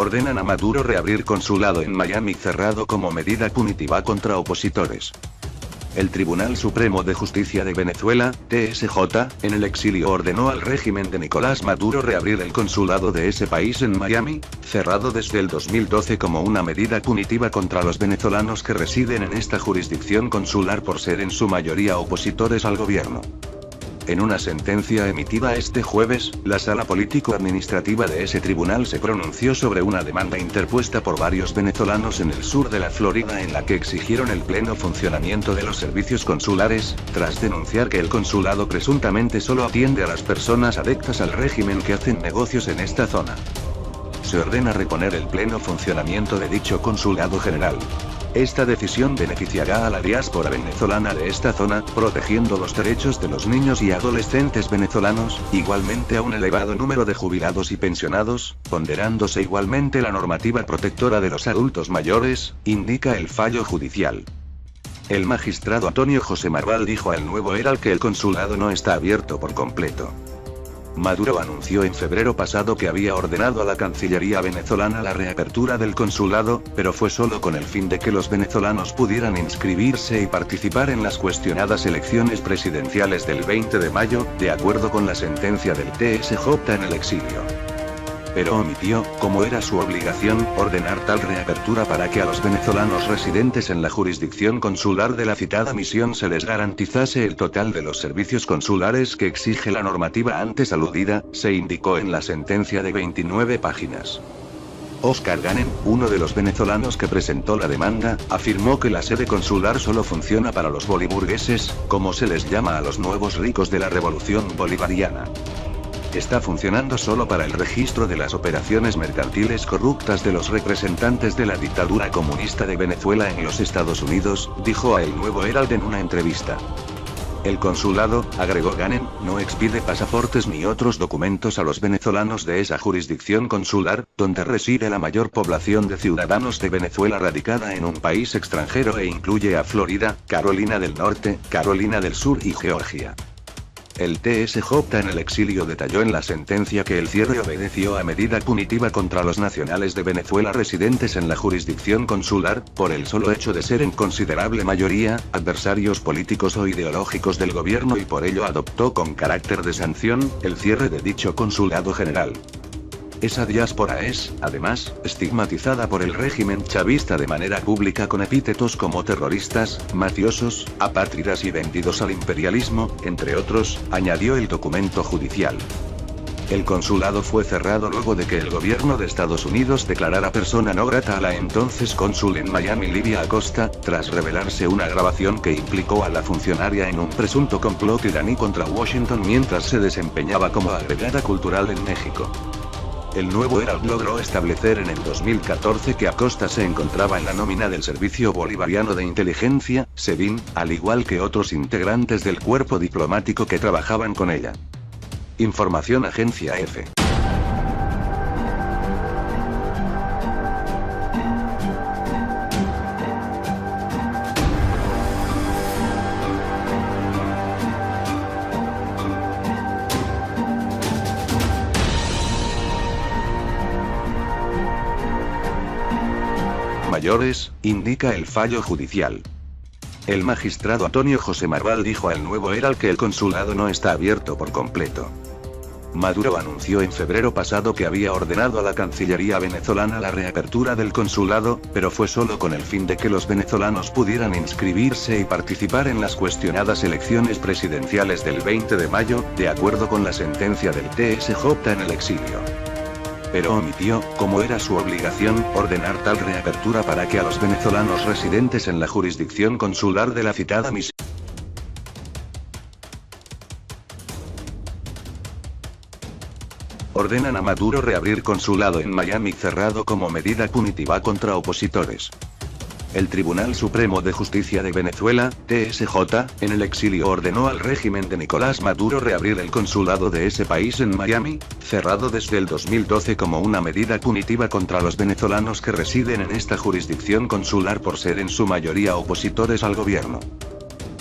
Ordenan a Maduro reabrir consulado en Miami cerrado como medida punitiva contra opositores. El Tribunal Supremo de Justicia de Venezuela, TSJ, en el exilio ordenó al régimen de Nicolás Maduro reabrir el consulado de ese país en Miami, cerrado desde el 2012 como una medida punitiva contra los venezolanos que residen en esta jurisdicción consular por ser en su mayoría opositores al gobierno. En una sentencia emitida este jueves, la Sala Político-Administrativa de ese tribunal se pronunció sobre una demanda interpuesta por varios venezolanos en el sur de la Florida en la que exigieron el pleno funcionamiento de los servicios consulares, tras denunciar que el consulado presuntamente solo atiende a las personas adeptas al régimen que hacen negocios en esta zona. Se ordena reponer el pleno funcionamiento de dicho consulado general. Esta decisión beneficiará a la diáspora venezolana de esta zona, protegiendo los derechos de los niños y adolescentes venezolanos, igualmente a un elevado número de jubilados y pensionados, ponderándose igualmente la normativa protectora de los adultos mayores, indica el fallo judicial. El magistrado Antonio José Marval dijo al Nuevo Herald que el consulado no está abierto por completo. Maduro anunció en febrero pasado que había ordenado a la Cancillería venezolana la reapertura del consulado, pero fue solo con el fin de que los venezolanos pudieran inscribirse y participar en las cuestionadas elecciones presidenciales del 20 de mayo, de acuerdo con la sentencia del TSJ en el exilio. Pero omitió, como era su obligación, ordenar tal reapertura para que a los venezolanos residentes en la jurisdicción consular de la citada misión se les garantizase el total de los servicios consulares que exige la normativa antes aludida, se indicó en la sentencia de 29 páginas. Oscar Ganem, uno de los venezolanos que presentó la demanda, afirmó que la sede consular solo funciona para los boliburgueses, como se les llama a los nuevos ricos de la revolución bolivariana. Está funcionando solo para el registro de las operaciones mercantiles corruptas de los representantes de la dictadura comunista de Venezuela en los Estados Unidos, dijo a El Nuevo Herald en una entrevista. El consulado, agregó Ganem, no expide pasaportes ni otros documentos a los venezolanos de esa jurisdicción consular, donde reside la mayor población de ciudadanos de Venezuela radicada en un país extranjero e incluye a Florida, Carolina del Norte, Carolina del Sur y Georgia. El TSJ en el exilio detalló en la sentencia que el cierre obedeció a medida punitiva contra los nacionales de Venezuela residentes en la jurisdicción consular, por el solo hecho de ser en considerable mayoría, adversarios políticos o ideológicos del gobierno y por ello adoptó con carácter de sanción, el cierre de dicho consulado general. Esa diáspora es, además, estigmatizada por el régimen chavista de manera pública con epítetos como terroristas, mafiosos, apátridas y vendidos al imperialismo, entre otros, añadió el documento judicial. El consulado fue cerrado luego de que el gobierno de Estados Unidos declarara persona no grata a la entonces cónsul en Miami Livia Acosta, tras revelarse una grabación que implicó a la funcionaria en un presunto complot iraní contra Washington mientras se desempeñaba como agregada cultural en México. El Nuevo Herald logró establecer en el 2014 que Acosta se encontraba en la nómina del Servicio Bolivariano de Inteligencia, SEBIN, al igual que otros integrantes del cuerpo diplomático que trabajaban con ella. Información Agencia EFE. Mayores, indica el fallo judicial. El magistrado Antonio José Marval dijo al Nuevo Herald que el consulado no está abierto por completo. Maduro anunció en febrero pasado que había ordenado a la Cancillería venezolana la reapertura del consulado, pero fue solo con el fin de que los venezolanos pudieran inscribirse y participar en las cuestionadas elecciones presidenciales del 20 de mayo, de acuerdo con la sentencia del TSJ en el exilio. Pero omitió, como era su obligación, ordenar tal reapertura para que a los venezolanos residentes en la jurisdicción consular de la citada misión ordenan a Maduro reabrir consulado en Miami cerrado como medida punitiva contra opositores. El Tribunal Supremo de Justicia de Venezuela, TSJ, en el exilio ordenó al régimen de Nicolás Maduro reabrir el consulado de ese país en Miami, cerrado desde el 2012 como una medida punitiva contra los venezolanos que residen en esta jurisdicción consular por ser en su mayoría opositores al gobierno.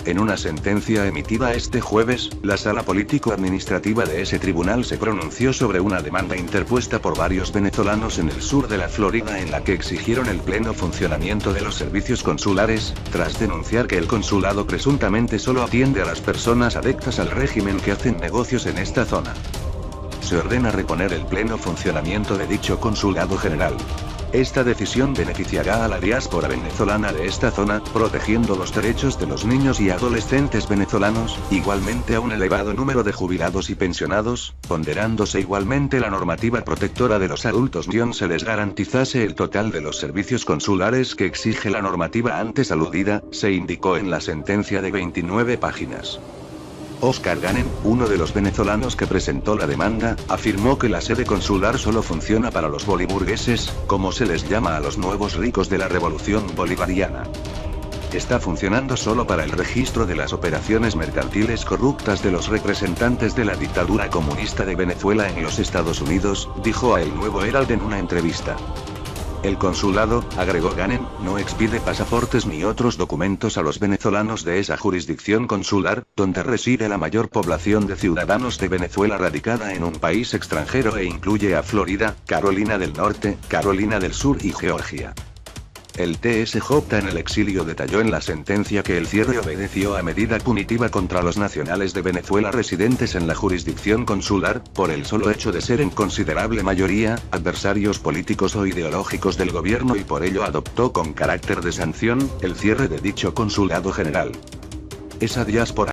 En una sentencia emitida este jueves, la sala político-administrativa de ese tribunal se pronunció sobre una demanda interpuesta por varios venezolanos en el sur de la Florida en la que exigieron el pleno funcionamiento de los servicios consulares, tras denunciar que el consulado presuntamente solo atiende a las personas adeptas al régimen que hacen negocios en esta zona. Se ordena reponer el pleno funcionamiento de dicho consulado general. Esta decisión beneficiará a la diáspora venezolana de esta zona, protegiendo los derechos de los niños y adolescentes venezolanos, igualmente a un elevado número de jubilados y pensionados, ponderándose igualmente la normativa protectora de los adultos. Se les garantizase el total de los servicios consulares que exige la normativa antes aludida, se indicó en la sentencia de 29 páginas. Oscar Ganem, uno de los venezolanos que presentó la demanda, afirmó que la sede consular solo funciona para los boliburgueses, como se les llama a los nuevos ricos de la revolución bolivariana. Está funcionando solo para el registro de las operaciones mercantiles corruptas de los representantes de la dictadura comunista de Venezuela en los Estados Unidos, dijo a El Nuevo Herald en una entrevista. El consulado, agregó Ganem, no expide pasaportes ni otros documentos a los venezolanos de esa jurisdicción consular, donde reside la mayor población de ciudadanos de Venezuela radicada en un país extranjero e incluye a Florida, Carolina del Norte, Carolina del Sur y Georgia. El TSJ en el exilio detalló en la sentencia que el cierre obedeció a medida punitiva contra los nacionales de Venezuela residentes en la jurisdicción consular, por el solo hecho de ser en considerable mayoría, adversarios políticos o ideológicos del gobierno y por ello adoptó con carácter de sanción, el cierre de dicho consulado general. Esa diáspora